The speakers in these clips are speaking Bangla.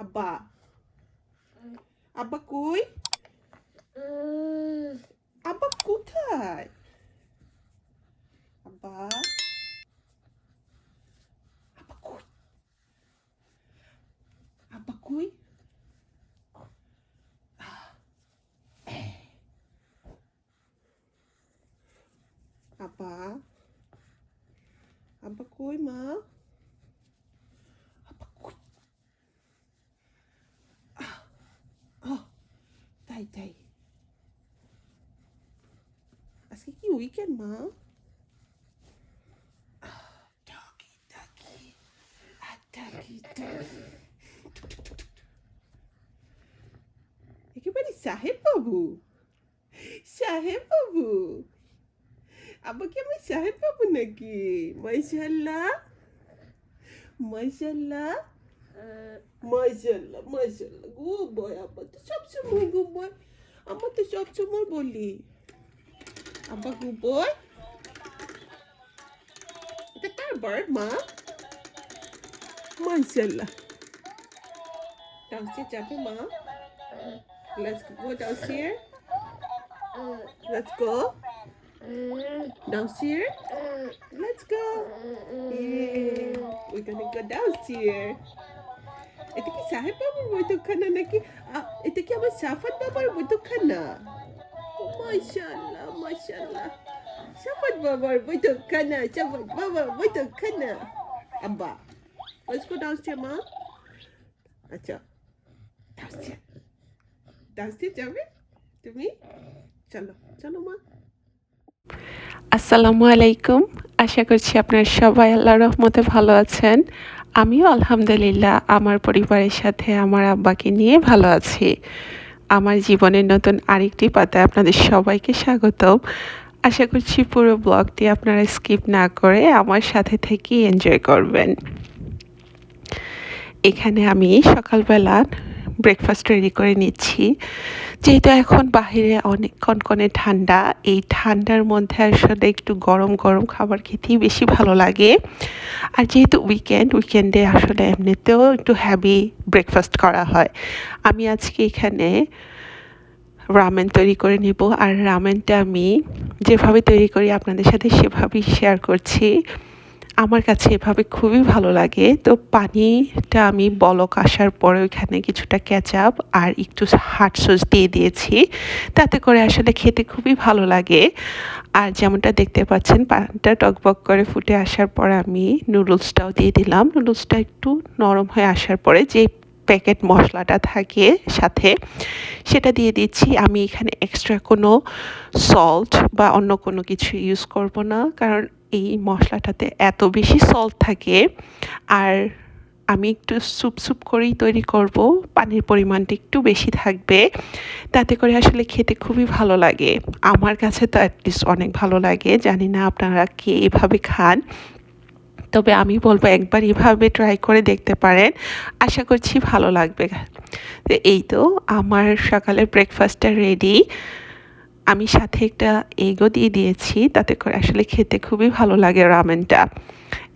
আব্বা আব্বা কই? আব্বা কোথায়? আব্বা আব্বা কই? আব্বা কই? আব্বা আব্বা কই মা? আব্বা কই? তাই তাই আজকে কি উইকেন্ড মা? ডাকি ডাকি ডাকি ডাকি একেবারে সাহেব বাবু সাহেব বাবু আব্বা কি আমার সাহেব বাবু নাকি? মাশাআল্লাহ মাশাআল্লাহ মাশাআল্লাহ মাশাআল্লাহ গুড বয় আব্বা তো সবসময় গুড বয় আম্মা তো সবসময় বলি আব্বা গুড বয় এটা কার বার্ড মা? মাশাআল্লাহ ডাউনস্টেয়ার যাবে মা? Let's go downstairs. Let's go downstairs. Let's go. Yeah, we're gonna go downstairs. এটা কি সাহেব বাবুর বৈঠকখানা নাকি এটা কি আমার সাফাত বাবার বৈঠকখানা? মাশাআল্লাহ মাশাআল্লাহ সাফাত বাবার বৈঠকখানা সাফাত বাবার বৈঠকখানা আব্বা let's go downstairs মা আচ্ছা downstairs downstairs যাবে তুমি চলো চলো মা আসসালামু আলাইকুম। আশা করছি আপনারা সবাই আল্লাহর রহমতে ভালো আছেন। আমিও আলহামদুলিল্লাহ আমার পরিবারের সাথে আমার আব্বাকে নিয়ে ভালো আছি। আমার জীবনের নতুন আরেকটি পাতায় আপনাদের সবাইকে স্বাগতম। আশা করছি পুরো ব্লগটি আপনারা স্কিপ না করে আমার সাথে থেকেই এনজয় করবেন। এখানে আমি সকালবেলা ব্রেকফাস্ট রেডি করে নিচ্ছি। যেহেতু এখন বাহিরে অনেক কনকনে ঠান্ডা, এই ঠান্ডার মধ্যে আসলে একটু গরম গরম খাবার খেতেই বেশি ভালো লাগে। আর যেহেতু উইকেন্ডে আসলে এমনিতেও একটু হ্যাভি ব্রেকফাস্ট করা হয়। আমি আজকে এখানে রামেন তৈরি করে নেব, আর রামেনটা আমি যেভাবে তৈরি করি আপনাদের সাথে সেভাবেই শেয়ার করছি। আমার কাছে এভাবে খুবই ভালো লাগে। তো পানিটা আমি বলক আসার পরে ওইখানে কিছুটা কেচাপ আর একটু হট সস দিয়ে দিয়েছি, তাতে করে আসলে খেতে খুবই ভালো লাগে। আর যেমনটা দেখতে পাচ্ছেন পানিটা টকবক করে ফুটে আসার পর আমি নুডলসটাও দিয়ে দিলাম। নুডলসটা একটু নরম হয়ে আসার পরে যে প্যাকেট মশলাটা থাকে সাথে সেটা দিয়ে দিচ্ছি। আমি এখানে এক্সট্রা কোনো সল্ট বা অন্য কোনো কিছু ইউজ করব না, কারণ এই মশলাটাতে এত বেশি সল্ট থাকে। আর আমি একটু স্যুপ করেই তৈরি করব, পানির পরিমাণটা একটু বেশি থাকবে, তাতে করে আসলে খেতে খুবই ভালো লাগে। আমার কাছে তো অ্যাটলিস্ট অনেক ভালো লাগে, জানি না আপনারা কে এভাবে খান, তবে আমি বলবো একবার এভাবে ট্রাই করে দেখতে পারেন, আশা করছি ভালো লাগবে। তো এই তো আমার সকালের ব্রেকফাস্টটা রেডি। আমি সাথে একটা এগও দিয়ে দিয়েছি, তাতে করে আসলে খেতে খুবই ভালো লাগে রামেনটা।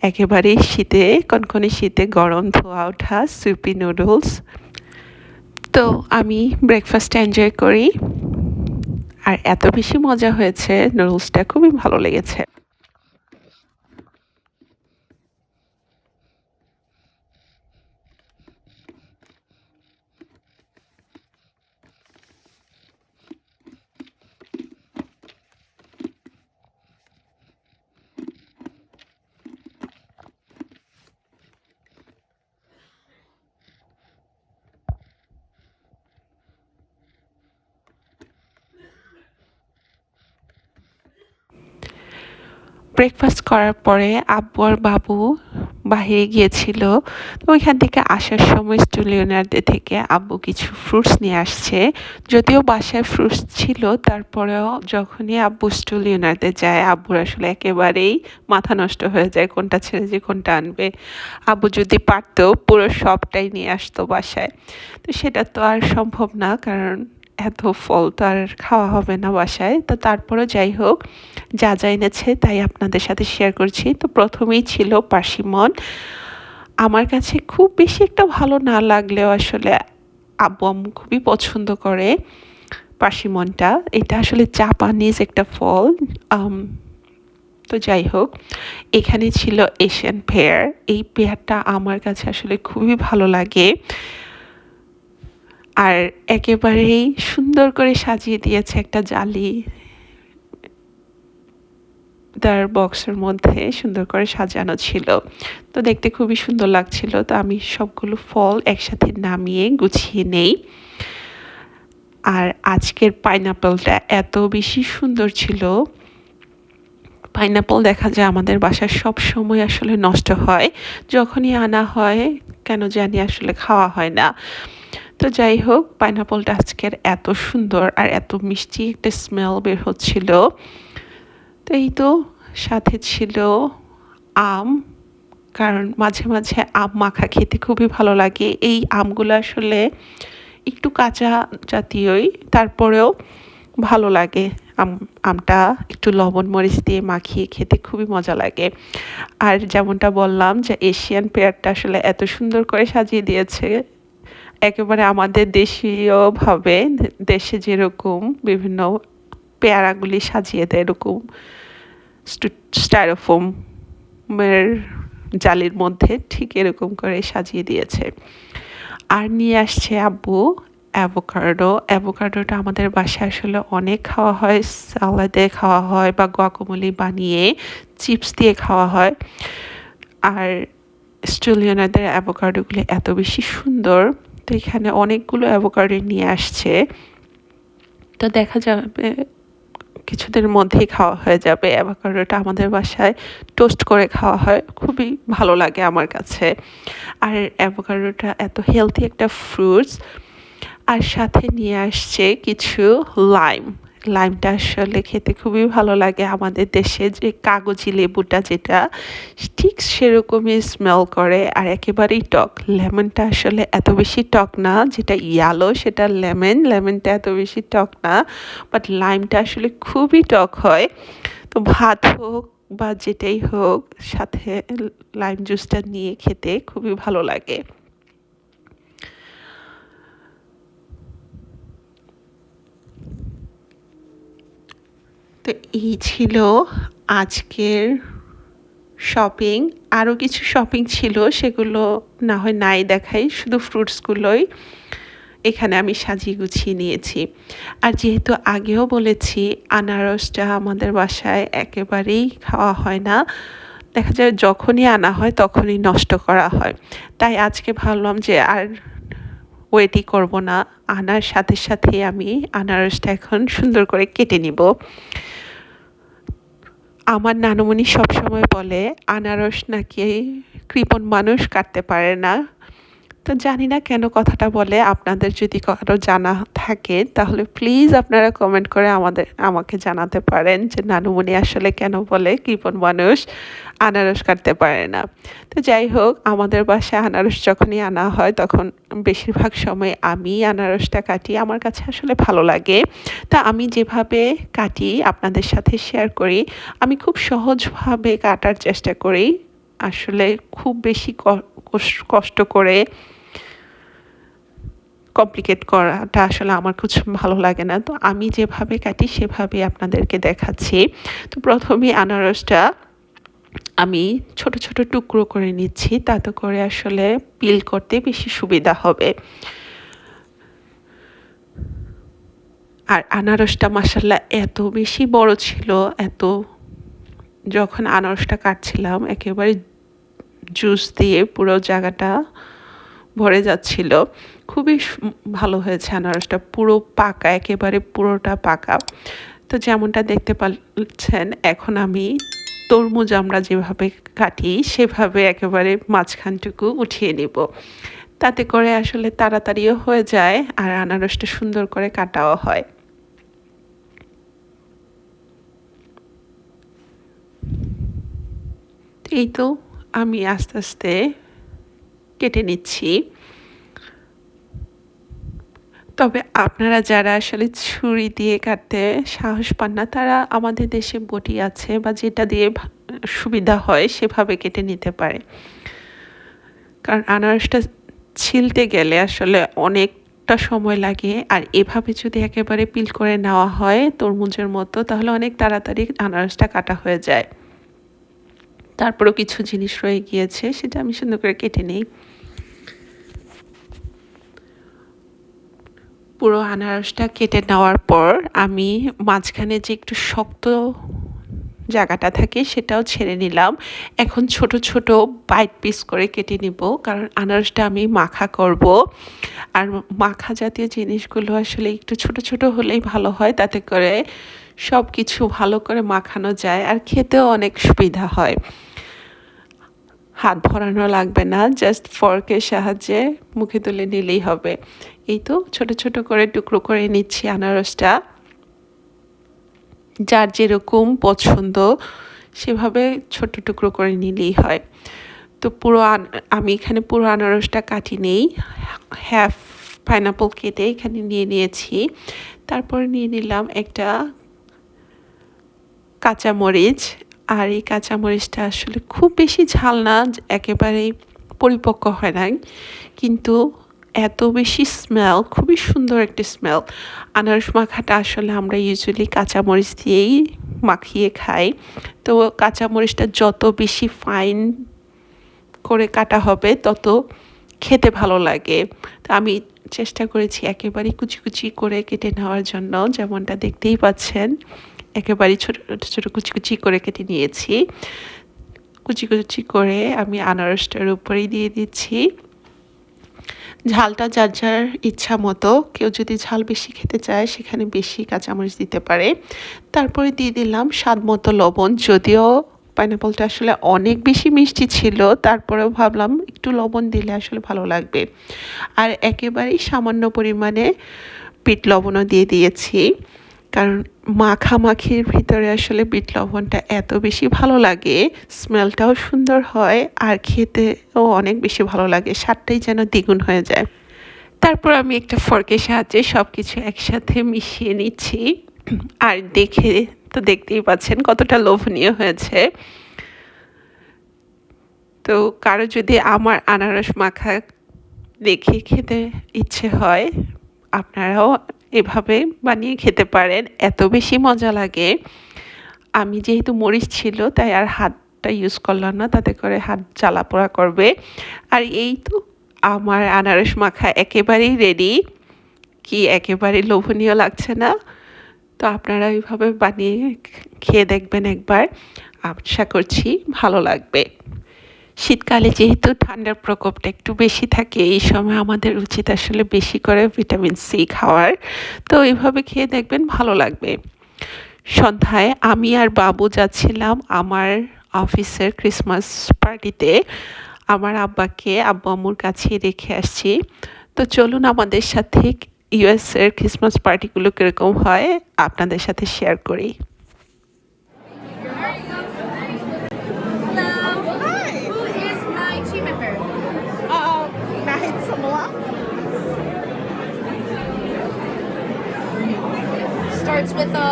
একেবারেই শীতে, কনকনে শীতে গরম ধোয়া ওঠা সুপি নুডলস। তো আমি ব্রেকফাস্ট এনজয় করি, আর এত বেশি মজা হয়েছে, নুডলসটা খুবই ভালো লেগেছে। ব্রেকফাস্ট করার পরে আব্বু আর বাবু বাহিরে গিয়েছিল। তো ওইখান থেকে আসার সময় স্টুলিওনারদের থেকে আব্বু কিছু ফ্রুটস নিয়ে আসছে। যদিও বাসায় ফ্রুটস ছিল, তারপরেও যখনই আব্বু স্টুলিওনারদের যায় আব্বুর আসলে একেবারেই মাথা নষ্ট হয়ে যায় কোনটা ছেড়ে যে কোনটা আনবে। আব্বু যদি পারতো পুরো সবটাই নিয়ে আসতো বাসায়, তো সেটা তো আর সম্ভব না, কারণ এত ফল তো আর খাওয়া হবে না বাসায়। তো তারপরও যাই হোক, যা যা এনেছে তাই আপনাদের সাথে শেয়ার করছি। তো প্রথমেই ছিল পার্সিমন, আমার কাছে খুব বেশি একটা ভালো না লাগলেও আসলে আব্বু আম্মু খুবই পছন্দ করে পার্সিমনটা। এটা আসলে জাপানিজ একটা ফল। আম, তো যাই হোক, এখানে ছিল এশিয়ান পেয়ার। এই পেয়ারটা আমার কাছে আসলে খুবই ভালো লাগে। আর একেবারেই সুন্দর করে সাজিয়ে দিয়েছে একটা জালি তার বক্সের মধ্যে সুন্দর করে সাজানো ছিল। তো দেখতে খুবই সুন্দর লাগছিল। তো আমি সবগুলো ফল একসাথে নামিয়ে গুছিয়ে নেই। আর আজকের পাইনাপেলটা এত বেশি সুন্দর ছিল। পাইনাপল দেখা যায় আমাদের বাসায় সব সময় আসলে নষ্ট হয়, যখনই আনা হয় কেন জানি আসলে খাওয়া হয় না। তো যাই হোক, পাইনাপলটা আজকের এত সুন্দর আর এত মিষ্টি একটা স্মেল বের হচ্ছিল। তো এই তো সাথে ছিল আম, কারণ মাঝে মাঝে আম মাখা খেতে খুবই ভালো লাগে। এই আমগুলো আসলে একটু কাঁচা জাতীয়ই, তারপরেও ভালো লাগে। আমটা একটু লবণ মরিচ দিয়ে মাখিয়ে খেতে খুবই মজা লাগে। আর যেমনটা বললাম যে এশিয়ান পেয়ারটা আসলে এত সুন্দর করে সাজিয়ে দিয়েছে, একেবারে আমাদের দেশীয়ভাবে দেশে যেরকম বিভিন্ন পেয়ারাগুলি সাজিয়ে দেয় এরকম স্টাইরোফোমের জালির মধ্যে ঠিক এরকম করে সাজিয়ে দিয়েছে। আর নিয়ে আসছে আব্বু অ্যাভোকাডোটা আমাদের বাসায় আসলে অনেক খাওয়া হয়, সালাদে খাওয়া হয় বা গুয়াকামোলি বানিয়ে চিপস দিয়ে খাওয়া হয়। আর অস্ট্রেলিয়ানদের অ্যাভোকাডোগুলো এত বেশি সুন্দর। তো এখানে অনেকগুলো অ্যাভোকাডো নিয়ে আসছে। তো দেখা যাবে কিছুদিনের মধ্যেই খাওয়া হয়ে যাবে। অ্যাভোকাডোটা আমাদের বাসায় টোস্ট করে খাওয়া হয়, খুবই ভালো লাগে আমার কাছে। আর অ্যাভোকাডোটা এত হেলদি একটা ফ্রুটস। আর সাথে নিয়ে আসছে কিছু লাইম। লাইমটা আসলে খেতে খুবই ভালো লাগে। আমাদের দেশে যে কাগজি লেবুটা যেটা ঠিক সেরকমই স্মেল করে আর একেবারেই টক। লেমনটা আসলে এত বেশি টক না, যেটা ইয়ালো সেটা লেমনটা এত বেশি টক না, বাট লাইমটা আসলে খুবই টক হয়। তো ভাত হোক বা যেটাই হোক, সাথে লাইম জুসটা নিয়ে খেতে খুবই ভালো লাগে। তো এই ছিল আজকের শপিং। আরও কিছু শপিং ছিল, সেগুলো না হয় নাই দেখাই, শুধু ফ্রুটসগুলোই এখানে আমি সাজিয়ে গুছিয়ে নিয়েছি। আর যেহেতু আগেও বলেছি আনারসটা আমাদের বাসায় একেবারেই খাওয়া হয় না, দেখা যায় যখনই আনা হয় তখনই নষ্ট করা হয়। তাই আজকে ভাবলাম যে আর ওয়েটই করব না, আনার সাথে সাথে আমি আনারসটা এখন সুন্দর করে কেটে নিব। আমার নানুমণি সবসময় বলে আনারস নাকি কৃপণ মানুষ কাটতে পারে না। তো জানি না কেন কথাটা বলে, আপনাদের যদি কারো জানা থাকে তাহলে প্লিজ আপনারা কমেন্ট করে আমাকে জানাতে পারেন যে নানুমণি আসলে কেন বলে কৃপণ মানুষ আনারস কাটতে পারে না। তো যাই হোক, আমাদের বাসায় আনারস যখনই আনা হয় তখন বেশিরভাগ সময় আমি আনারসটা কাটি, আমার কাছে আসলে ভালো লাগে। তা আমি যেভাবে কাটি আপনাদের সাথে শেয়ার করি। আমি খুব সহজভাবে কাটার চেষ্টা করি, আসলে খুব বেশি কষ্ট করে কমপ্লিকেট করাটা আসলে আমার কিছু ভালো লাগে না। তো আমি যেভাবে কাটি সেভাবে আপনাদেরকে দেখাচ্ছি। তো প্রথমে আনারসটা আমি ছোট ছোট টুকরো করে নিচ্ছি, তাতে করে আসলে পিল করতে বেশি সুবিধা হবে। আর আনারসটা মাশাআল্লাহ এত বেশি বড় ছিল, যখন আনারসটা কাটছিলাম একেবারে জুস দিয়ে পুরো জায়গাটা ভরে যাচ্ছিল। খুবই ভালো হয়েছে আনারসটা, পুরো পাকা, একেবারে পুরোটা পাকা। তো যেমনটা দেখতে পাচ্ছেন, এখন আমি তরমুজ আমরা যেভাবে কাটি সেভাবে একেবারে মাঝখানটুকু উঠিয়ে নেব, তাতে করে আসলে তাড়াতাড়িও হয়ে যায় আর আনারসটা সুন্দর করে কাটাও হয়। এই তো আমি আস্তে আস্তে কেটে নিচ্ছি। তবে আপনারা যারা আসলে ছুরি দিয়ে কাটতে সাহস পান না, তারা আমাদের দেশে বটি আছে বা যেটা দিয়ে সুবিধা হয় সেভাবে কেটে নিতে পারে। কারণ আনারসটা ছিলতে গেলে আসলে অনেকটা সময় লাগে, আর এভাবে যদি একেবারে পিল করে নেওয়া হয় তরমুজের মতো, তাহলে অনেক তাড়াতাড়ি আনারসটা কাটা হয়ে যায়। তারপরেও কিছু জিনিস রয়ে গিয়েছে, সেটা আমি সুন্দর করে কেটে নিই। পুরো আনারসটা কেটে নেওয়ার পর আমি মাঝখানে যে একটু শক্ত জায়গাটা থাকে সেটাও ছেড়ে নিলাম। এখন ছোট ছোট বাইট পিস করে কেটে নিব, কারণ আনারসটা আমি মাখা করব। আর মাখা জাতীয় জিনিসগুলো আসলে একটু ছোট ছোট হলেই ভালো হয়, তাতে করে সব কিছু ভালো করে মাখানো যায় আর খেতেও অনেক সুবিধা হয়। হাত ভরানো লাগবে না, জাস্ট ফর্কের সাহায্যে মুখে তুলে নিলেই হবে। এই তো ছোট ছোট করে টুকরো করে নিচ্ছি আনারসটা, যার যেরকম পছন্দ সেভাবে ছোট টুকরো করে নিলেই হয়। তো আমি এখানে পুরো আনারসটা কাটি নেই, হাফ পাইনাপল কেটে এখানে নিয়ে নিয়েছি। তারপর নিয়ে নিলাম একটা কাঁচামরিচ, আর এই কাঁচামরিচটা আসলে খুব বেশি ঝাল না, একেবারেই পরিপক্ক হয় নাই, কিন্তু এত বেশি স্মেল, খুবই সুন্দর একটা স্মেল। আনারস মাখাটা আসলে আমরা ইউজুয়ালি কাঁচামরিচ দিয়েই মাখিয়ে খাই। তো কাঁচামরিচটা যত বেশি ফাইন করে কাটা হবে তত খেতে ভালো লাগে। তো আমি চেষ্টা করেছি একেবারেই কুচি কুচি করে কেটে নেওয়ার জন্য, যেমনটা দেখতেই পাচ্ছেন একেবারেই ছোট ছোট কুচি কুচি করে কেটে নিয়েছি। কুচি কুচি করে আমি আনারসটার উপরেই দিয়ে দিচ্ছি। ঝালটা যার যার ইচ্ছা মতো, কেউ যদি ঝাল বেশি খেতে চায় সেখানে বেশি কাঁচামরিচ দিতে পারে। তারপরে দিয়ে দিলাম স্বাদ মতো লবণ, যদিও পাইনাপলটা আসলে অনেক বেশি মিষ্টি ছিল, তারপরেও ভাবলাম একটু লবণ দিলে আসলে ভালো লাগবে। আর একেবারেই সামান্য পরিমাণে বিট লবণও দিয়ে দিয়েছি, কারণ মাখামাখির ভিতরে আসলে বিট লবণটা এত বেশি ভালো লাগে, স্মেলটাও সুন্দর হয় আর খেতেও অনেক বেশি ভালো লাগে, স্বাদটাই যেন দ্বিগুণ হয়ে যায়। তারপর আমি একটা ফর্কের সাহায্যে সব কিছু একসাথে মিশিয়ে নিচ্ছি, আর দেখে তো দেখতেই পাচ্ছেন কতটা লোভনীয় হয়েছে। তো কারো যদি আমার আনারস মাখা দেখে খেতে ইচ্ছে হয়, আপনারাও এভাবে বানিয়ে খেতে পারেন, এত বেশি মজা লাগে। আমি যেহেতু মরিচ ছিল তাই আর হাতটা ইউজ করলাম না, তাতে করে হাত জ্বালা পোড়া করবে। আর এই তো আমার আনারস মাখা একেবারেই রেডি। কি একেবারে লোভনীয় লাগছে না? তো আপনারা এইভাবে বানিয়ে খেয়ে দেখবেন একবার, আশা করছি ভালো লাগবে। শীতকালে যেহেতু ঠান্ডার প্রকোপটা একটু বেশি থাকে, এই সময় আমাদের উচিত আসলে বেশি করে ভিটামিন সি খাওয়ার। তো এইভাবে খেয়ে দেখবেন ভালো লাগবে। সন্ধ্যায় আমি আর বাবু যাচ্ছিলাম আমার অফিসের ক্রিসমাস পার্টিতে, আমার আব্বাকে আব্বু আম্মুর কাছে রেখে আসছি। তো চলুন আমাদের সাথে ইউএসের ক্রিসমাস পার্টিগুলো কীরকম হয় আপনাদের সাথে শেয়ার করি। Nahid Samoa. Starts with a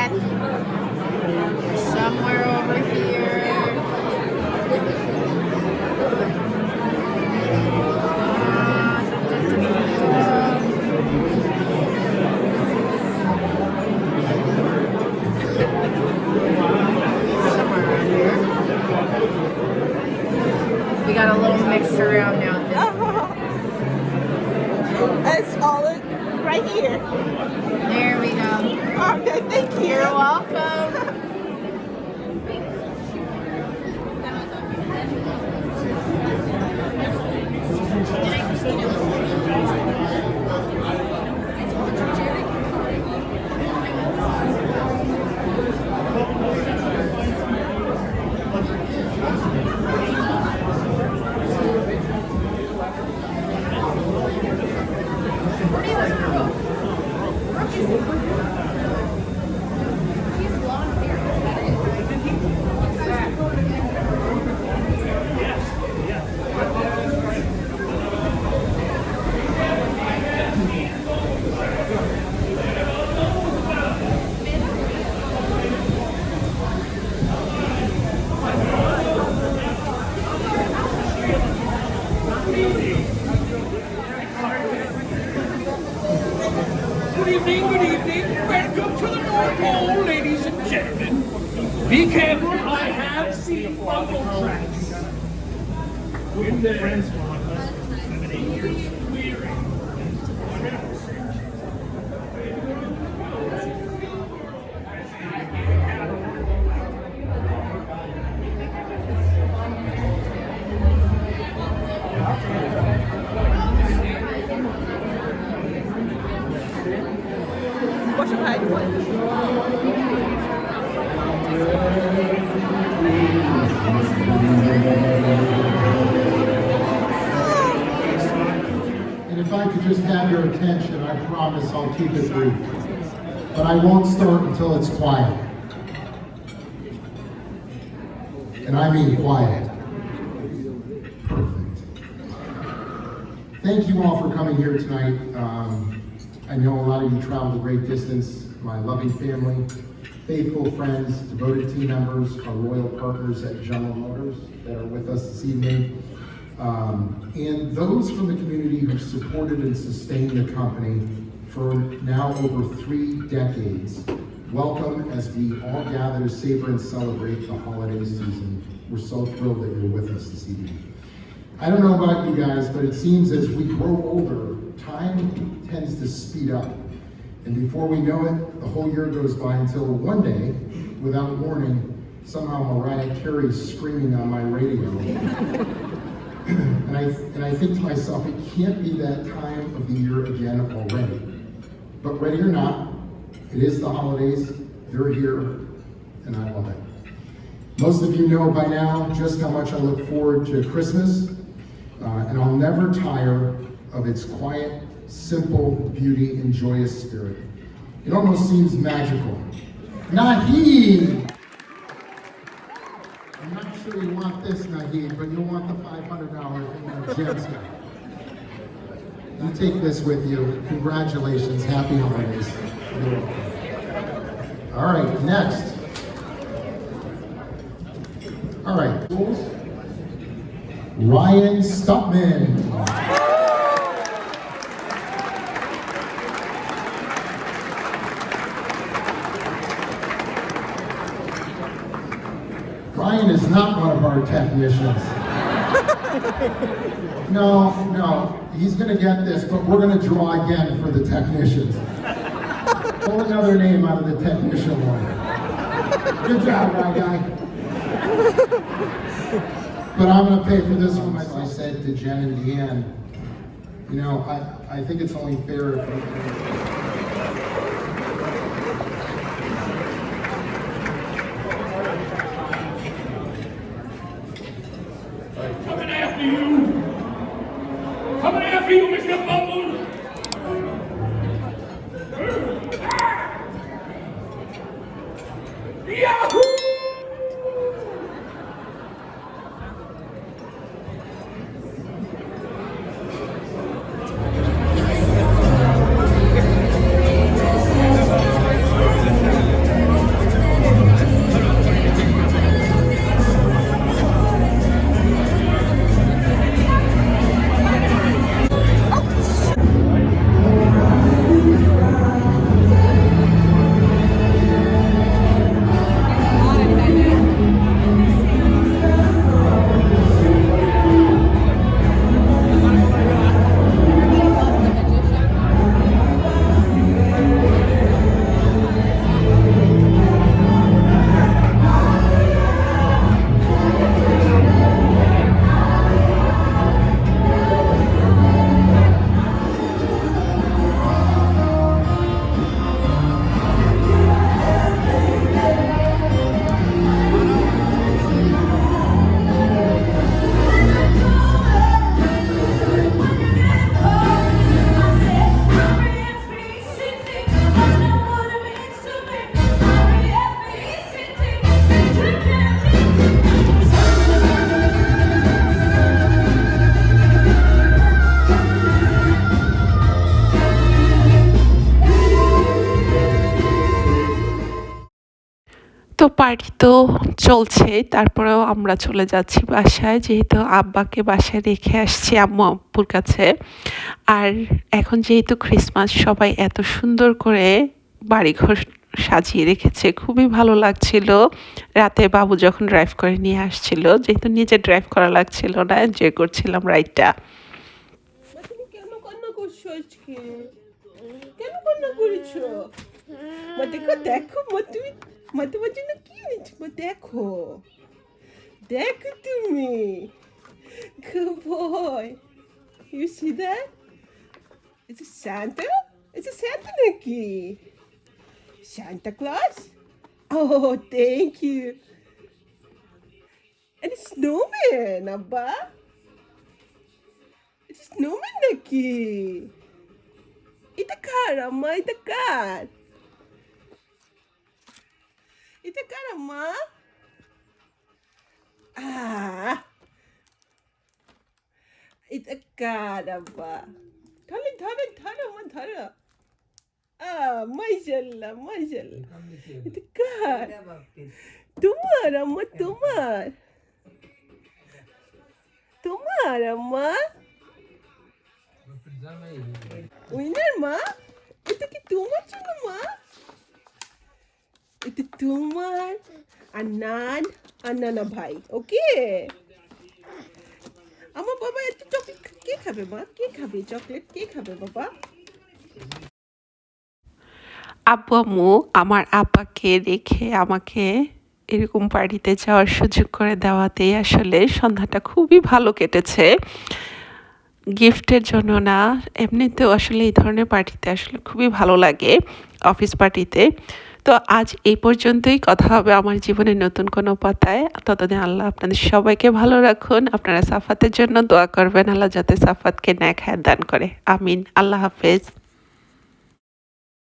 And somewhere over here. Somewhere around here. We got a little mixed around now. it's all right here. There we go. Okay, thank you. You're welcome. evening, good evening. Welcome to the North Pole, ladies and gentlemen. Be careful, I have seen bumble tracks. With the friends for 7, 8 years. বসে ভাই And if I could just have your attention, I promise I'll keep it brief. But I won't start until it's quiet. And I mean quiet. Perfect. Thank you all for coming here tonight. I know a lot of you traveled a great distance. My loving family, faithful friends, devoted team members, our loyal partners at General Motors that are with us this evening. And those from the community who supported and sustained the company for now over 3 decades. Welcome as we all gather to savor and celebrate the holiday season. We're so thrilled that you're with us this evening. I don't know about you guys, but it seems as we grow older, time tends to speed up. And before we know it, the whole year goes by until one day, without warning, somehow Mariah Carey's screaming on my radio. and I think to myself, it can't be that time of the year again already. But ready or not, it is the holidays, they're here, and I love it. Most of you know by now just how much I look forward to Christmas, and I'll never tire of its quiet, simple beauty and joyous spirit. It almost seems magical. Naheed! I'm not sure you want this, Naheed, but you'll want the $500 in the Jets guy. You take this with you. Congratulations. Happy holidays. All right, next. All right. Ryan Stutman. Ryan is not one of our technicians. No, he's gonna get this, but we're gonna draw again for the technicians. Pull another name out of the technician one. Good job, right guy. But I'm gonna pay for this one, as I said to Jen and Deanne. You know, I think it's only fair if we Coming after you! Coming after you, Mr. Bumble! Yahoo! তো পার্টি তো চলছে, তারপরেও আমরা চলে যাচ্ছি বাসায়, যেহেতু আব্বাকে বাসায় রেখে আসছি আম্মু আব্বুর কাছে। আর এখন যেহেতু ক্রিসমাস, সবাই এত সুন্দর করে বাড়িঘর সাজিয়ে রেখেছে, খুবই ভালো লাগছিল। রাতে বাবু যখন ড্রাইভ করে নিয়ে আসছিল, যেহেতু নিজে ড্রাইভ করা লাগছিল না, এনজয় করছিলাম রাইডটা। মা তুমি কেন কান্না করছো আজকে? কেন কান্না করেছো? মা দেখো দেখো মা তোমার জন্য কি এনেছি? মা দেখো দেখো তুমি। Good boy. You see that? It's a Santa? It's a Santa নাকি? Santa Claus? Oh, thank you. And a snowman, Abba. It's a snowman নাকি? এটা কার আম্মা? এটা কার? এটা কার আম্মা? এটা কার আব্বা? ধরো ধরো ধরো আম্মা ধরো। মাশাআল্লাহ মাশাআল্লাহ। এটা কার? তোমার আম্মা, তোমার তোমার আম্মা? উইনার মা? এটা কি তোমার জন্য মা? এটা তোমার আর নানা ভাই, ওকে? আমার বাবা এত চকলেট কে খাবে মা? কে খাবে চকলেট? কে খাবে বাবা? আব্বু আম্মু আমার আব্বাকে রেখে আমাকে এরকম পার্টিতে যাওয়ার সুযোগ করে দেওয়াতেই আসলে সন্ধ্যাটা খুবই ভালো কেটেছে। গিফটের জন্য না, এমনিতেও আসলে এই ধরনের পার্টিতে আসলে খুবই ভালো লাগে, অফিস পার্টিতে। তো আজ এই পর্যন্তই, কথা হবে আমার জীবনের নতুন কোনো পাতায়। ততদিন আল্লাহ আপনাদের সবাইকে ভালো রাখুন। আপনারা সাফাতের জন্য দোয়া করবেন, আল্লাহ যাতে সাফাতকে নেক হায়াত দান করে। আমিন। আল্লাহ হাফেজ।